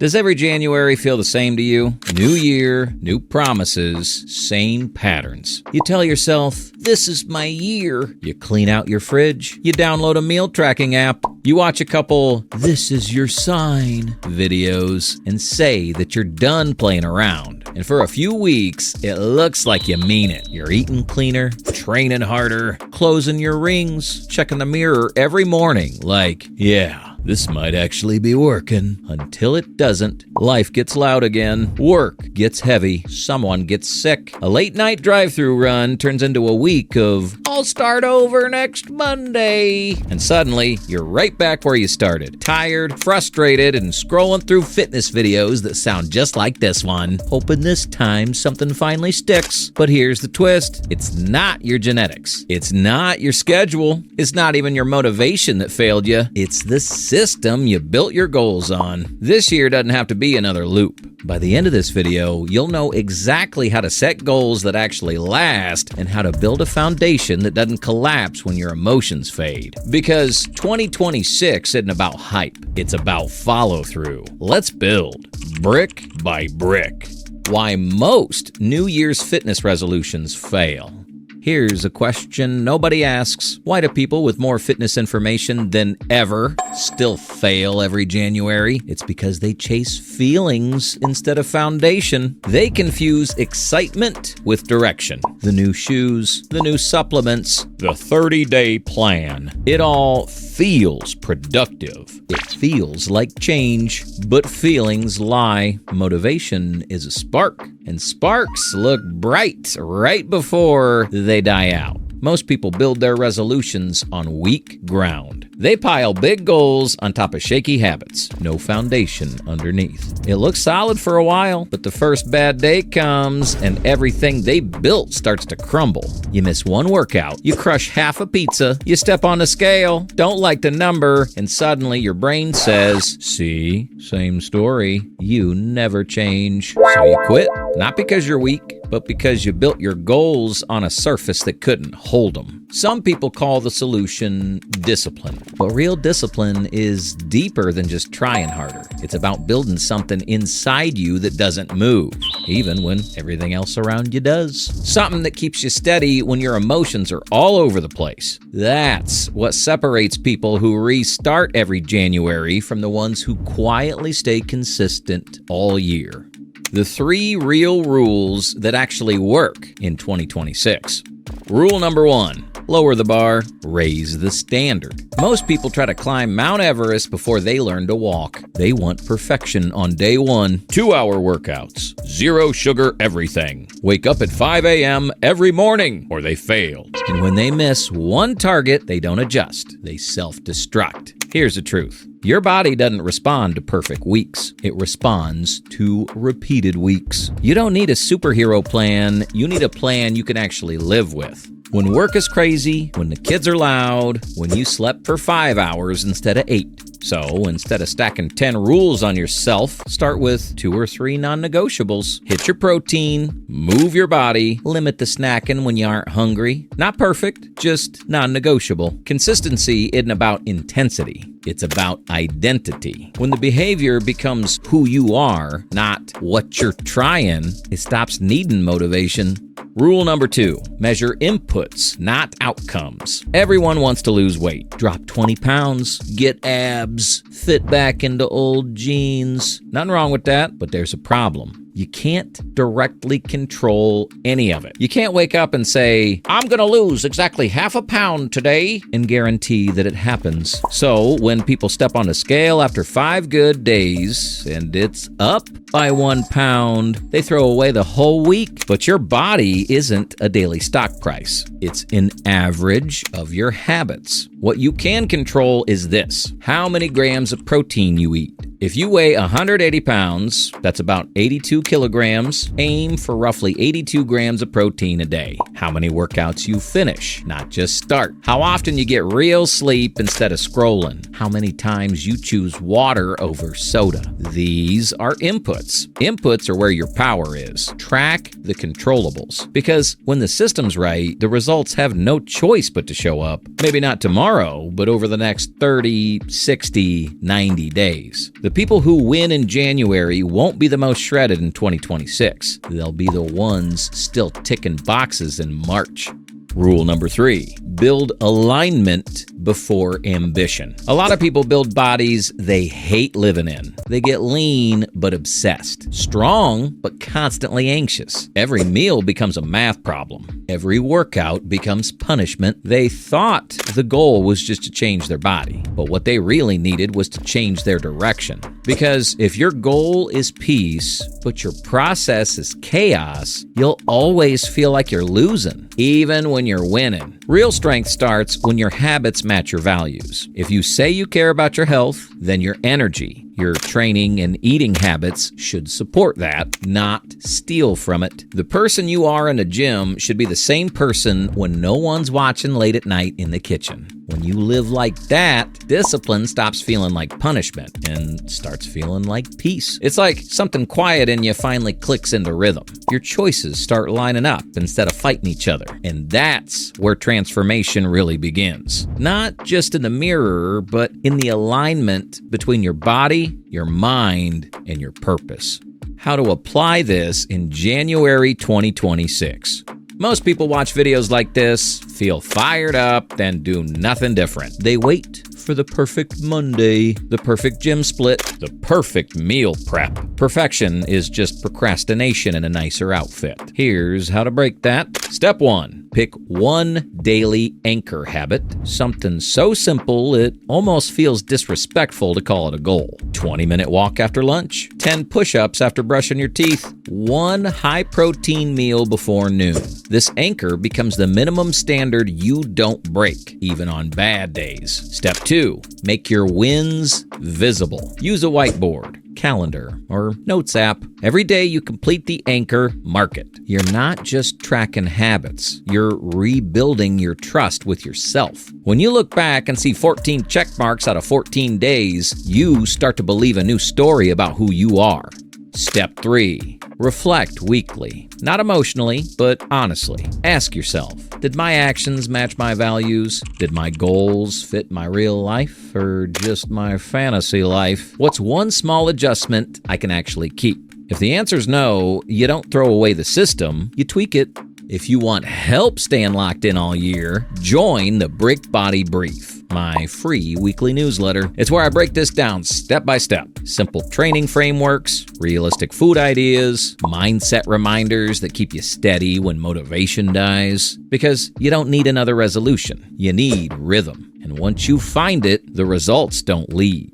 Does every January feel the same to you? New year, new promises, same patterns. You tell yourself, this is my year. You clean out your fridge. You download a meal tracking app. You watch a couple "this is your sign" videos and say that you're done playing around. And for a few weeks, it looks like you mean it. You're eating cleaner, training harder, closing your rings, checking the mirror every morning like, yeah, this might actually be working. Until it doesn't. Life gets loud again. Work gets heavy. Someone gets sick. A late night drive-thru run turns into a week of, I'll start over next Monday. And suddenly, you're right back where you started. Tired, frustrated, and scrolling through fitness videos that sound just like this one. Hoping this time something finally sticks. But here's the twist. It's not your genetics. It's not your schedule. It's not even your motivation that failed you. It's the system you built your goals on. This year doesn't have to be another loop. By the end of this video, you'll know exactly how to set goals that actually last and how to build a foundation that doesn't collapse when your emotions fade. Because 2026 isn't about hype, it's about follow-through. Let's build, brick by brick. Why most New Year's fitness resolutions fail. Here's a question nobody asks. Why do people with more fitness information than ever still fail every January? It's because they chase feelings instead of foundation. They confuse excitement with direction. The new shoes, the new supplements, the 30-day plan. It all feels productive. It feels like change, but feelings lie. Motivation is a spark, and sparks look bright right before they die out. Most people build their resolutions on weak ground. They pile big goals on top of shaky habits. No foundation underneath. It looks solid for a while, but the first bad day comes and everything they built starts to crumble. You miss one workout, you crush half a pizza, you step on the scale, don't like the number, and suddenly your brain says, see, same story, you never change. So you quit, not because you're weak, but because you built your goals on a surface that couldn't hold them. Some people call the solution discipline, but real discipline is deeper than just trying harder. It's about building something inside you that doesn't move, even when everything else around you does. Something that keeps you steady when your emotions are all over the place. That's what separates people who restart every January from the ones who quietly stay consistent all year. The 3 real rules that actually work in 2026. Rule number 1. Lower the bar, raise the standard. Most people try to climb Mount Everest before they learn to walk. They want perfection on day 1. 2-hour workouts. 0 sugar everything. Wake up at 5 a.m. every morning or they fail. And when they miss one target, they don't adjust. They self-destruct. Here's the truth. Your body doesn't respond to perfect weeks. It responds to repeated weeks. You don't need a superhero plan. You need a plan you can actually live with. When work is crazy, when the kids are loud, when you slept for 5 hours instead of 8. So instead of stacking 10 rules on yourself, start with 2 or 3 non-negotiables. Hit your protein, move your body, limit the snacking when you aren't hungry. Not perfect, just non-negotiable. Consistency isn't about intensity. It's about identity. When the behavior becomes who you are, not what you're trying, it stops needing motivation. Rule number 2, measure inputs, not outcomes. Everyone wants to lose weight, drop 20 pounds, get abs, fit back into old jeans. Nothing wrong with that, but there's a problem. You can't directly control any of it. You can't wake up and say, I'm gonna lose exactly half a pound today, and guarantee that it happens. So when people step on the scale after 5 good days and it's up by 1 pound, they throw away the whole week. But your body isn't a daily stock price. It's an average of your habits. What you can control is this: how many grams of protein you eat. If you weigh 180 pounds, that's about 82 kilograms, aim for roughly 82 grams of protein a day. How many workouts you finish, not just start. How often you get real sleep instead of scrolling. How many times you choose water over soda. These are inputs. Inputs are where your power is. Track the controllables. Because when the system's right, the results have no choice but to show up. Maybe not tomorrow, tomorrow, but over the next 30, 60, 90 days. The people who win in January won't be the most shredded in 2026. They'll be the ones still ticking boxes in March. Rule number 3, build alignment before ambition. A lot of people build bodies they hate living in. They get lean but obsessed, strong but constantly anxious. Every meal becomes a math problem. Every workout becomes punishment. They thought the goal was just to change their body, but what they really needed was to change their direction. Because if your goal is peace, but your process is chaos, you'll always feel like you're losing, even when you're winning. Real strength starts when your habits match your values. If you say you care about your health, then your energy, your training and eating habits should support that, not steal from it. The person you are in a gym should be the same person when no one's watching late at night in the kitchen. When you live like that, discipline stops feeling like punishment and starts feeling like peace. It's like something quiet in you finally clicks into rhythm. Your choices start lining up instead of fighting each other. And that's where transformation really begins. Not just in the mirror, but in the alignment between your body, your mind, and your purpose. How to apply this in January 2026. Most people watch videos like this, feel fired up, then do nothing different. They wait for the perfect Monday, the perfect gym split, the perfect meal prep. Perfection is just procrastination in a nicer outfit. Here's how to break that. Step 1. Pick one daily anchor habit, something so simple it almost feels disrespectful to call it a goal. 20-minute walk after lunch, 10 push-ups after brushing your teeth, 1 high-protein meal before noon. This anchor becomes the minimum standard you don't break, even on bad days. Step 2. Make your wins visible. Use a whiteboard, calendar, or notes app. Every day you complete the anchor, mark it. You're not just tracking habits. You're rebuilding your trust with yourself. When you look back and see 14 check marks out of 14 days, you start to believe a new story about who you are. Step 3. Reflect weekly. Not emotionally, but honestly. Ask yourself, did my actions match my values? Did my goals fit my real life or just my fantasy life? What's one small adjustment I can actually keep? If the answer's no, you don't throw away the system, you tweak it. If you want help staying locked in all year, join the Brick Body Brief, my free weekly newsletter. It's where I break this down step by step. Simple training frameworks, realistic food ideas, mindset reminders that keep you steady when motivation dies. Because you don't need another resolution. You need rhythm. And once you find it, the results don't leave.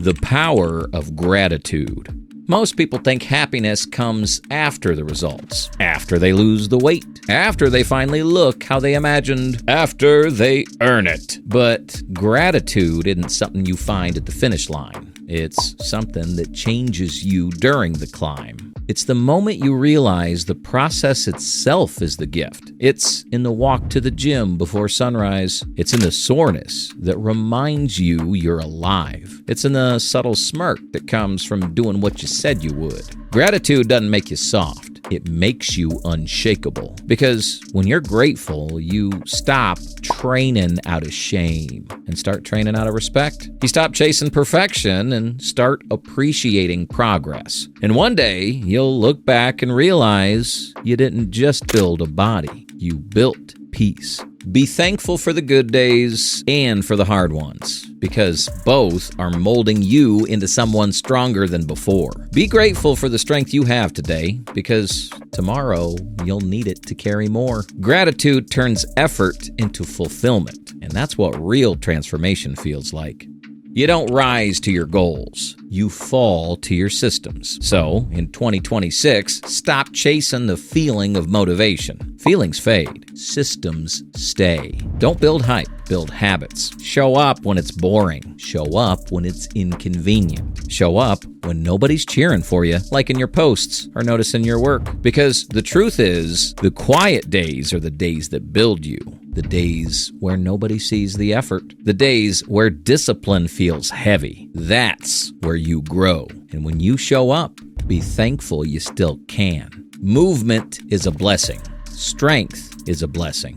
The power of gratitude. Most people think happiness comes after the results, after they lose the weight, after they finally look how they imagined, after they earn it. But gratitude isn't something you find at the finish line. It's something that changes you during the climb. It's the moment you realize the process itself is the gift. It's in the walk to the gym before sunrise. It's in the soreness that reminds you you're alive. It's in the subtle smirk that comes from doing what you said you would. Gratitude doesn't make you soft. It makes you unshakable. Because when you're grateful, you stop training out of shame and start training out of respect. You stop chasing perfection and start appreciating progress. And one day, you'll look back and realize you didn't just build a body. You built peace. Be thankful for the good days and for the hard ones, because both are molding you into someone stronger than before. Be grateful for the strength you have today, because tomorrow you'll need it to carry more. Gratitude turns effort into fulfillment, and that's what real transformation feels like. You don't rise to your goals. You fall to your systems. So, in 2026, stop chasing the feeling of motivation. Feelings fade. Systems stay. Don't build hype. Build habits. Show up when it's boring. Show up when it's inconvenient. Show up when nobody's cheering for you, liking your posts or noticing your work. Because the truth is, the quiet days are the days that build you. The days where nobody sees the effort. The days where discipline feels heavy. That's where you grow. And when you show up, be thankful you still can. Movement is a blessing. Strength is a blessing.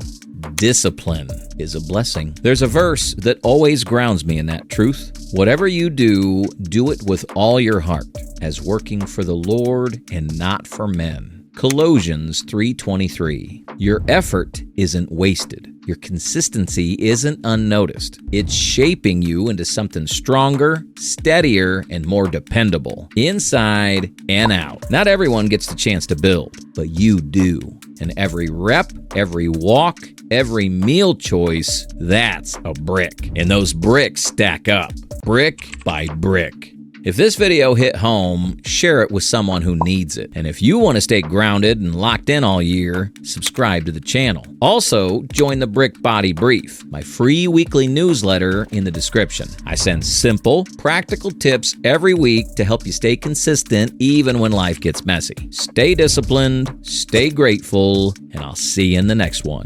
discipline is a blessing. There's a verse that always grounds me in that truth. Whatever you do, do it with all your heart, as working for the Lord and not for men. Colossians 3:23. Your effort isn't wasted. Your consistency isn't unnoticed. It's shaping you into something stronger, steadier, and more dependable, inside and out. Not everyone gets the chance to build, but you do. And every rep, every walk, every meal choice, that's a brick. And those bricks stack up, brick by brick. If this video hit home, share it with someone who needs it. And if you want to stay grounded and locked in all year, subscribe to the channel. Also, join the Brick Body Brief, my free weekly newsletter in the description. I send simple, practical tips every week to help you stay consistent even when life gets messy. Stay disciplined, stay grateful, and I'll see you in the next one.